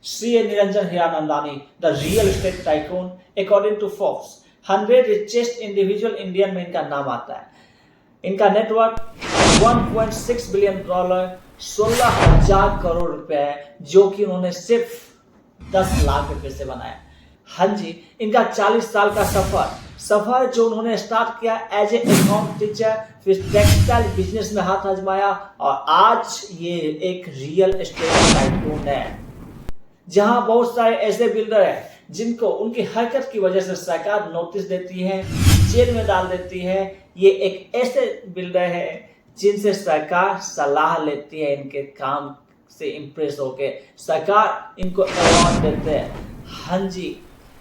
CA Niranjan Hiranandani, the real estate tycoon, according to Forbes, 100 richest individual Indian में इनका नाम आता है। इनका नेटवर्क $1.6 बिलियन, 16,000 करोड़ रुपए, जो कि उन्होंने सिर्फ 10 लाख रुपए से बनाया। हाँ जी, इनका 40 साल का सफर जो उन्होंने स्टार्ट किया एज ए अकाउंट टीचर, फिर टेक्सटाइल बिजनेस में हाथ आजमाया और आज ये एक रियल एस्टेट टाइकून है। जहां बहुत सारे ऐसे बिल्डर हैं जिनको उनकी हरकत की वजह से सरकार नोटिस देती है, जेल में डाल देती है। ये एक ऐसे बिल्डर है जिनसे सरकार सलाह लेती है, इनके काम से इंप्रेस होके सरकार इनको अवार्ड देते हैं। हाँ जी,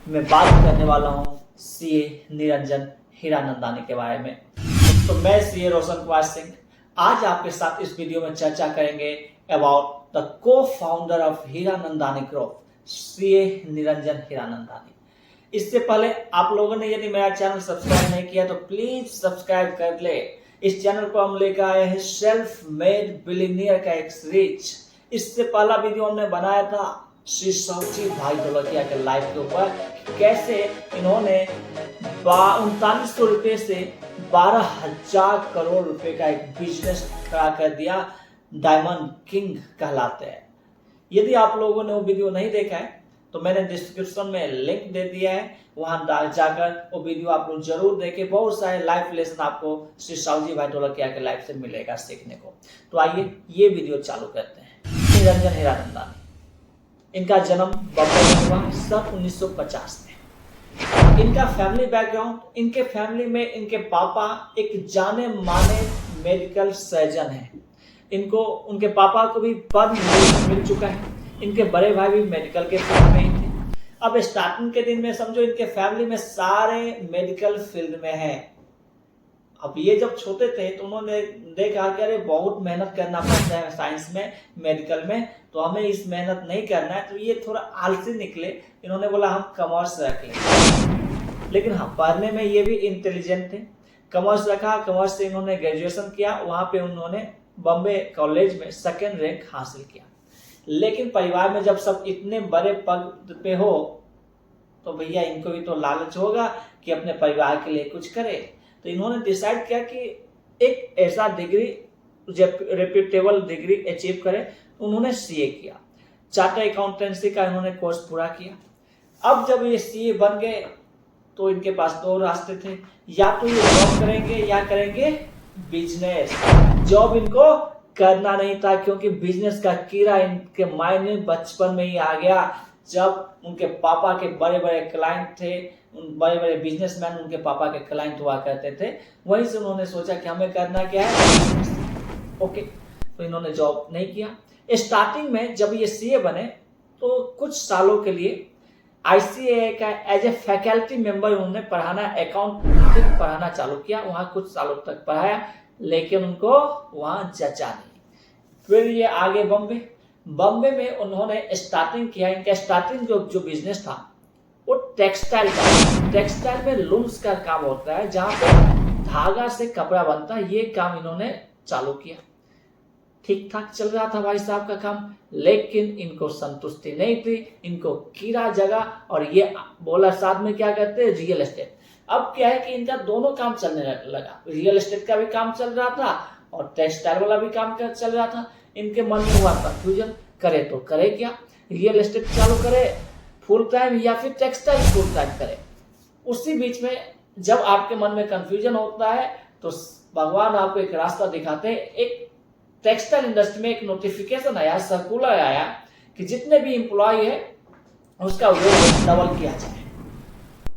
मैं बात करने वाला हूँ CA निरंजन हीरानंदानी के बारे में। तो मैं CA रोशन कुमार सिंह आज आपके साथ इस वीडियो में चर्चा करेंगे about the cofounder of Hiranandani group, CA Niranjan Hiranandani. इससे पहले आप लोगों ने यदि मेरा चैनल सब्सक्राइब नहीं किया तो प्लीज सब्सक्राइब कर ले। इस चैनल को हम लेकर आए हैं सेल्फ मेड बिलियनियर का एक सीरीज। इससे पहला वीडियो हमने बनाया था श्री सावजी भाई ढोलकिया के लाइफ के ऊपर, कैसे इन्होंने 3900 रुपए से 12,000 करोड़ रुपए का एक बिजनेस खड़ा कर दिया, डायमंड किंग कहलाते हैं। यदि आप लोगों ने वो वीडियो नहीं देखा है तो मैंने डिस्क्रिप्शन में लिंक दे दिया है, वहां जाकर वो वीडियो आप लोग जरूर देखें। बहुत सारे लाइफ लेसन आपको श्री सावजी भाई ढोलकिया के लाइफ से मिलेगा सीखने को। तो आइए ये वीडियो चालू करते हैं। निरंजन हीरानंदानी, इनका जन्म बॉम्बे में हुआ सन 1950 में। इनका फैमिली बैकग्राउंड, इनके फैमिली में इनके पापा एक जाने माने मेडिकल सर्जन हैं। इनको उनके पापा को भी पद्म मिल चुका है। इनके बड़े भाई भी मेडिकल के फील्ड में ही थे। अब स्टार्टिंग के दिन में समझो इनके फैमिली में सारे मेडिकल फील्ड में हैं। अब ये जब छोटे थे तो उन्होंने देखा कि अरे बहुत मेहनत करना पड़ता है साइंस में, मेडिकल में, तो हमें इस मेहनत नहीं करना है। तो ये थोड़ा आलसी निकले, इन्होंने बोला हम कॉमर्स रख लें। लेकिन हाँ, पढ़ने में ये भी इंटेलिजेंट थे। कॉमर्स रखा, कॉमर्स से इन्होंने ग्रेजुएशन किया। वहां पे उन्होंने बॉम्बे कॉलेज में 2nd रैंक हासिल किया। लेकिन परिवार में जब सब इतने बड़े पद पे हो तो भैया इनको भी तो लालच होगा कि अपने परिवार के लिए कुछ करे। तो इन्होंने डिसाइड किया कि एक ऐसा डिग्री, रेप्यूटेबल डिग्री अचीव करे। उन्होंने CA किया, चार्टर्ड अकाउंटेंसी का इन्होंने कोर्स पूरा किया। अब जब ये CA बन गए तो इनके पास 2 रास्ते थे, या तो ये जॉब करेंगे या करेंगे बिजनेस। जॉब इनको करना नहीं था क्योंकि बिजनेस का कीड़ा इनके माइंड में बचपन में ही आ गया। जब उनके पापा के बड़े बड़े क्लाइंट थे, उन बड़े बड़े बिजनेसमैन उनके पापा के क्लाइंट हुआ करते थे, वहीं से उन्होंने सोचा कि हमें करना क्या है, ओके। तो इन्होंने जॉब नहीं किया। स्टार्टिंग में जब ये CA बने तो कुछ सालों के लिए ICAI का एज ए फैकल्टी मेंबर उन्होंने पढ़ाना, अकाउंटिंग पढ़ाना चालू किया। वहां कुछ सालों तक पढ़ाया, लेकिन उनको वहां जचा नहीं। फिर ये आगे बॉम्बे में उन्होंने स्टार्टिंग किया। इनका स्टार्टिंग जो बिजनेस था वो टेक्सटाइल का। टेक्सटाइल में लूम्स का काम होता है, जहां पे धागा से कपड़ा बनता है। ये काम इन्होंने चालू किया। ठीक ठाक चल रहा था भाई साहब का काम, लेकिन इनको संतुष्टि नहीं थी। इनको कीड़ा जगा और ये बोला साथ में क्या करते हैं, रियल एस्टेट। अब क्या है कि इनका दोनों काम चलने लगा। रियल एस्टेट का भी काम चल रहा था और टेक्सटाइल वाला भी काम चल रहा था। इनके मन में हुआ कंफ्यूजन, करे तो करे क्या, रियल एस्टेट चालू करे फुल टाइम या फिर टेक्सटाइल फुल टाइम करे। उसी बीच में जब आपके मन में कंफ्यूजन होता है तो भगवान आपको एक रास्ता दिखाते हैं। एक टेक्सटाइल इंडस्ट्री में एक नोटिफिकेशन आया, सर्कुलर आया कि जितने भी एम्प्लॉय है उसका वेजेस डबल किया जाए।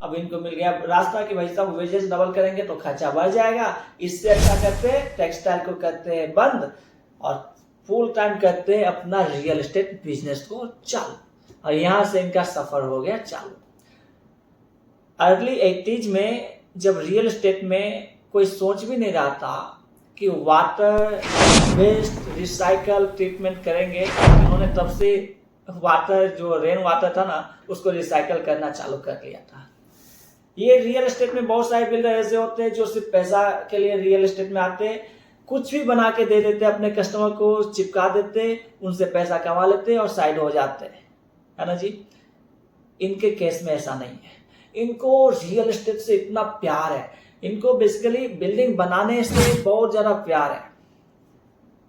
अब इनको मिल गया रास्ता कि भाई साहब वेजेस डबल करेंगे तो खर्चा बढ़ जाएगा। इससे अच्छा करते हैं टेक्सटाइल को करते हैं बंद और फुल टाइम करते हैं अपना रियल एस्टेट बिजनेस को चालू। और यहां से इनका सफर हो गया चालू। अर्ली 80s में जब रियल एस्टेट में कोई सोच भी नहीं रहा था कि वाटर वेस्ट रिसाइकल ट्रीटमेंट करेंगे, इन्होंने तब से वाटर जो रेन वाटर था ना उसको रिसाइकल करना चालू कर दिया था। ये रियल एस्टेट में बहुत सारे बिल्डर ऐसे होते हैं जो सिर्फ पैसा के लिए रियल एस्टेट में आते हैं, कुछ भी बना के दे देते, अपने कस्टमर को चिपका देते, उनसे पैसा कमा लेते और साइड हो जाते हैं। है ना जी। इनके केस में ऐसा नहीं है, इनको रियल एस्टेट से इतना प्यार है, इनको बेसिकली बिल्डिंग बनाने से बहुत ज्यादा प्यार है,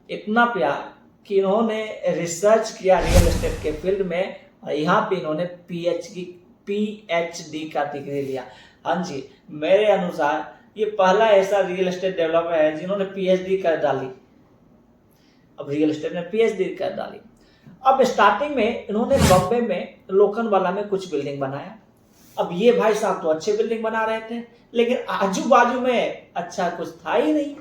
इतना प्यार कि इन्होंने रिसर्च किया रियल एस्टेट के फील्ड में और यहाँ पे इन्होंने पीएचडी का डिग्री लिया। हाँ जी, मेरे अनुसार ये पहला ऐसा रियल एस्टेट डेवलपर है जिन्होंने पीएचडी कर डाली। अब रियल एस्टेट में पीएचडी कर डाली। अब स्टार्टिंग में इन्होंने बॉम्बे में लोखंडवाला में कुछ बिल्डिंग बनाया। अब ये भाई साहब तो अच्छे बिल्डिंग बना रहे थे, लेकिन आजू बाजू में अच्छा कुछ था ही नहीं।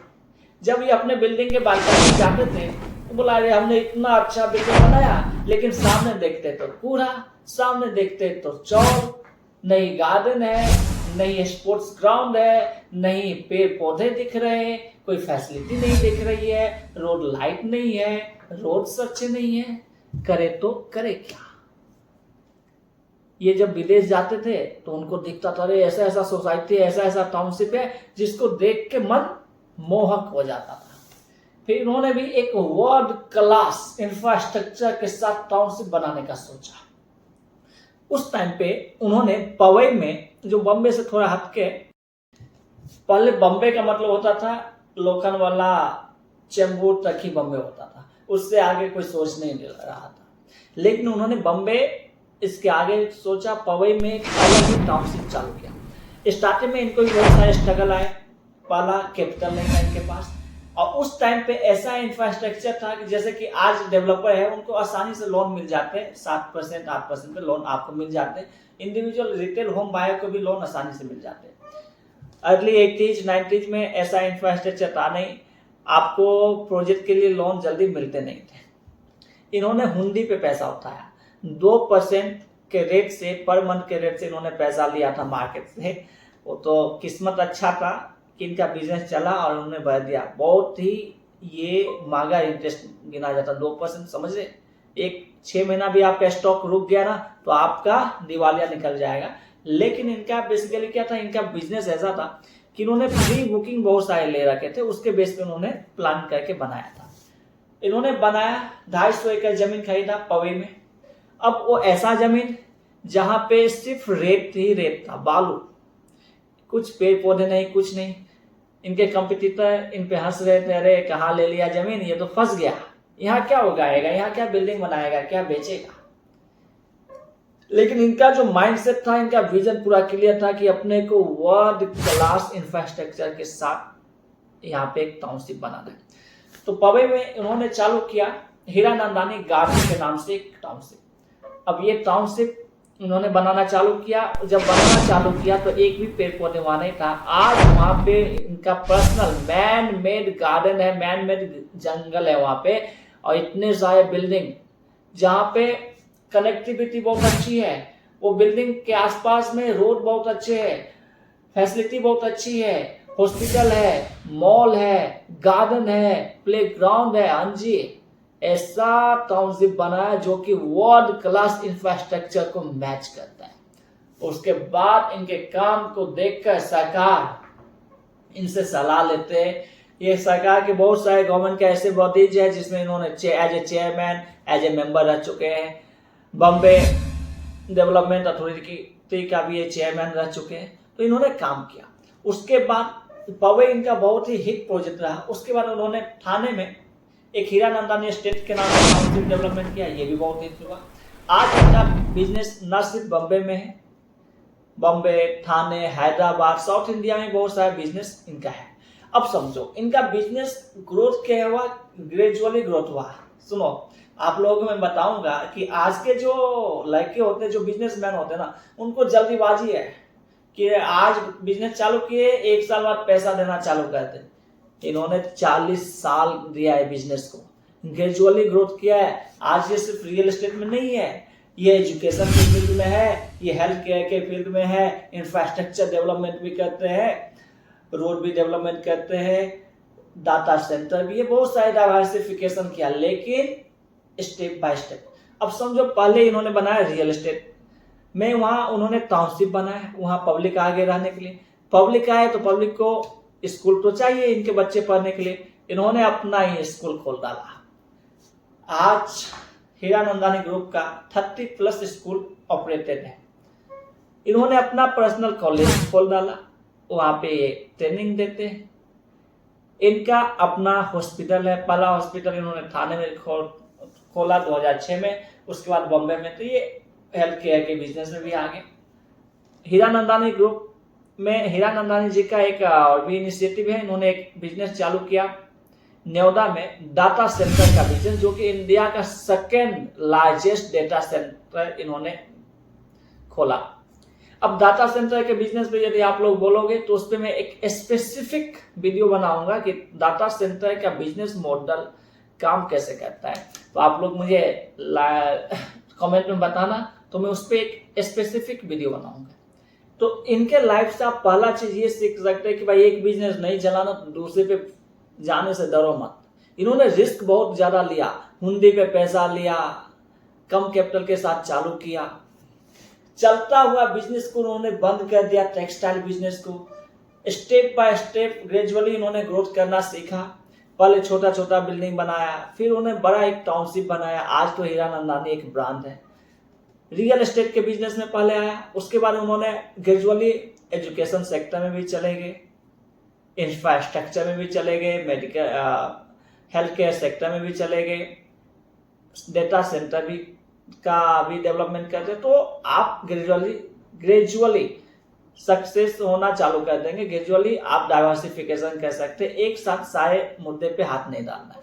जब ये अपने बिल्डिंग के बालकनी में जाते थे तो बोला अरे हमने इतना अच्छा बिल्डिंग बनाया, लेकिन सामने देखते तो कूड़ा, सामने देखते तो चौक, नहीं गार्डन है, नहीं स्पोर्ट्स ग्राउंड है, नहीं पेड़ पौधे दिख रहे हैं, कोई फैसिलिटी नहीं दिख रही है, रोड लाइट नहीं है, रोड अच्छे नहीं है, करे तो करे क्या। ये जब विदेश जाते थे तो उनको दिखता था अरे ऐसा ऐसा सोसाइटी, ऐसा ऐसा टाउनशिप है जिसको देख के मन मोहक हो जाता था। फिर उन्होंने भी एक वर्ल्ड क्लास इंफ्रास्ट्रक्चर के साथ टाउनशिप बनाने का सोचा। उस टाइम पे उन्होंने पवई में, जो बॉम्बे से थोड़ा हटके, पहले बॉम्बे का मतलब होता था लोखंडवाला, चेंबूर तक ही बॉम्बे होता था, उससे आगे कोई सोच नहीं मिल रहा था। लेकिन उन्होंने बॉम्बे इसके आगे सोचा, पवई में एक अलग ही टाउनशिप चालू किया। स्टार्टिंग में इनको भी बहुत सारे स्ट्रगल आए, पहला कैपिटल नहीं था इनके पास, और उस टाइम पे ऐसा इंफ्रास्ट्रक्चर था कि जैसे कि आज डेवलपर है उनको आसानी से लोन मिल जाते हैं, 7% 8% पे लोन आपको मिल जाते हैं। इंडिविजुअल रिटेल होम बायर को भी लोन आसानी से मिल जाते हैं। अर्ली 80s 90s में ऐसा इंफ्रास्ट्रक्चर था नहीं, आपको प्रोजेक्ट के लिए लोन जल्दी मिलते नहीं थे। इन्होंने हुंडी पे पैसा उठाया, 2% के रेट से, पर मंथ के रेट से इन्होंने पैसा लिया था मार्केट से। वो तो किस्मत अच्छा था कि इनका बिजनेस चला और उन्होंने भर दिया। बहुत ही ये महंगा इंटरेस्ट गिना जाता, 2%, समझ रहे। एक 6 महीना भी आपका स्टॉक रुक गया ना तो आपका दिवालिया निकल जाएगा। लेकिन इनका बेसिकली क्या था, इनका बिजनेस ऐसा था कि इन्होंने प्री बुकिंग बहुत सारे ले रखे थे, उसके बेस पे उन्होंने प्लान करके बनाया था। इन्होंने बनाया, 250 एकड़ जमीन खरीदा पवई में। अब वो ऐसा जमीन जहां पे सिर्फ रेत ही रेत था, बालू, कुछ पेड़ पौधे नहीं, कुछ नहीं। इनके कंपटीटर इन पे हंस रहे थे, अरे कहाँ ले लिया जमीन, ये तो फंस गया, यहाँ क्या उगाएगा, यहाँ क्या बिल्डिंग बनाएगा, क्या बेचेगा। लेकिन इनका जो माइंडसेट था, इनका विजन पूरा क्लियर था कि अपने को वर्ल्ड क्लास इंफ्रास्ट्रक्चर के साथ यहाँ पे एक टाउनशिप बनाना है। तो पवई में उन्होंने चालू किया हीरानंदानी गार्डन के नाम से एक टाउनशिप। अब ये टाउनशिप उन्होंने बनाना चालू किया। जब बनाना चालू किया तो एक भी पेड़ पौधे वहां नहीं था। आज वहां पे इनका पर्सनल मैन मेड गार्डन है, मैन मेड जंगल है वहां पे, और इतने सारे बिल्डिंग जहां पे कनेक्टिविटी बहुत अच्छी है। वो बिल्डिंग के आसपास में रोड बहुत अच्छे है, फैसिलिटी बहुत अच्छी है, हॉस्पिटल है, मॉल है, गार्डन है, प्ले ग्राउंड है। हाँ जी, ऐसा टाउनशिप बना है जो कि वर्ल्ड क्लास इंफ्रास्ट्रक्चर को मैच करता है। उसके बाद इनके काम को देखकर सरकार इनसे सलाह लेते हैं। ये सरकार के बहुत सारे गवर्नमेंट के ऐसे बॉडीज है जिसमें इन्होंने as a chairman, as a member रह चुके हैं। बॉम्बे डेवलपमेंट अथॉरिटी का भी ये चेयरमैन रह चुके हैं। तो इन्होंने काम किया। उसके बाद पवई इनका बहुत ही हिट प्रोजेक्ट रहा। उसके बाद उन्होंने थाने में एक हीरानंदानी एस्टेट के नाम से टाउनशिप डेवलपमेंट किया, ये भी बहुत हिट हुआ। आज इनका बिजनेस न सिर्फ बॉम्बे में है, बॉम्बे, थाने, हैदराबाद, साउथ इंडिया में बहुत सारा बिजनेस इनका है। अब समझो इनका बिजनेस ग्रोथ क्या हुआ, ग्रेजुअली ग्रोथ हुआ। सुनो, आप लोगों को मैं बताऊंगा कि आज के जो लड़के होते हैं, जो बिजनेसमैन होते हैं ना, उनको जल्दीबाजी है कि आज बिजनेस चालू किए, 1 साल बाद पैसा देना चालू करते। इन्होंने 40 साल दिया है बिजनेस को, ग्रेजुअली ग्रोथ किया है। आज ये सिर्फ रियल एस्टेट में नहीं है, ये एजुकेशन के फील्ड में है, ये हेल्थ केयर के फील्ड में है, इंफ्रास्ट्रक्चर डेवलपमेंट भी करते हैं, रोड भी डेवलपमेंट करते हैं, डाटा सेंटर भी है, बहुत सारे डाइवर्सिफिकेशन किया, लेकिन स्टेप बाय स्टेप। अब समझो पहले इन्होंने बनाया रियल एस्टेट में, वहां उन्होंने टाउनशिप बनाया, वहां पब्लिक आगे रहने के लिए। पब्लिक आए तो पब्लिक को स्कूल तो चाहिए इनके बच्चे पढ़ने के लिए, इन्होंने अपना ही स्कूल खोल डाला। आज हीरानंदानी ग्रुप का 30+ स्कूल ऑपरेटेड है। इन्होंने अपना पर्सनल कॉलेज खोल डाला, वहाँ पे ये ट्रेनिंग देते हैं। इनका अपना हॉस्पिटल है, पहला हॉस्पिटल इन्होंने थाने में खोला 2006 में, उसके बाद बॉम्बे में। तो ये हेल्थ केयर के बिजनेस में भी आ गए। हीरानंदानी ग्रुप में हीरानंदानी जी का एक और भी इनिशिएटिव है। इन्होंने एक बिजनेस चालू किया नोएडा में, डाटा सेंटर का बिजनेस, जो कि इंडिया का 2nd लार्जेस्ट डाटा सेंटर इन्होंने खोला। अब डाटा सेंटर के बिजनेस पे यदि आप लोग बोलोगे तो उस पर मैं एक स्पेसिफिक वीडियो बनाऊंगा कि डाटा सेंटर का बिजनेस मॉडल काम कैसे करता है। तो आप लोग मुझे कमेंट में बताना, तो मैं उस पर एक स्पेसिफिक वीडियो बनाऊंगा। तो इनके लाइफ से आप पहला चीज ये सीख सकते हैं कि भाई एक बिजनेस नहीं चलाना तो दूसरे पे जाने से डरो मत। इन्होंने रिस्क बहुत ज्यादा लिया, हुंडी पे पैसा लिया, कम कैपिटल के साथ चालू किया, चलता हुआ बिजनेस को उन्होंने बंद कर दिया, टेक्सटाइल बिजनेस को। स्टेप बाय स्टेप ग्रेजुअली इन्होंने ग्रोथ करना सीखा। पहले छोटा छोटा बिल्डिंग बनाया, फिर उन्होंने बड़ा एक टाउनशिप बनाया। आज तो हीरानंदानी एक ब्रांड है। रियल एस्टेट के बिजनेस में पहले आया, उसके बाद उन्होंने ग्रेजुअली एजुकेशन सेक्टर में भी चले गए, इंफ्रास्ट्रक्चर में भी चले गए, मेडिकल हेल्थ केयर सेक्टर में भी चले गए, डेटा सेंटर भी का भी डेवलपमेंट करते। तो आप ग्रेजुअली सक्सेस होना चालू कर देंगे। ग्रेजुअली आप डाइवर्सिफिकेशन कर सकते हैं, एक साथ सारे मुद्दे पे हाथ नहीं डालना है।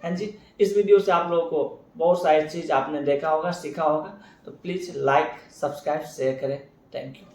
हाँ जी, इस वीडियो से आप लोगों को बहुत सारी चीज आपने देखा होगा, सीखा होगा। तो प्लीज लाइक, सब्सक्राइब, शेयर करें। Thank you.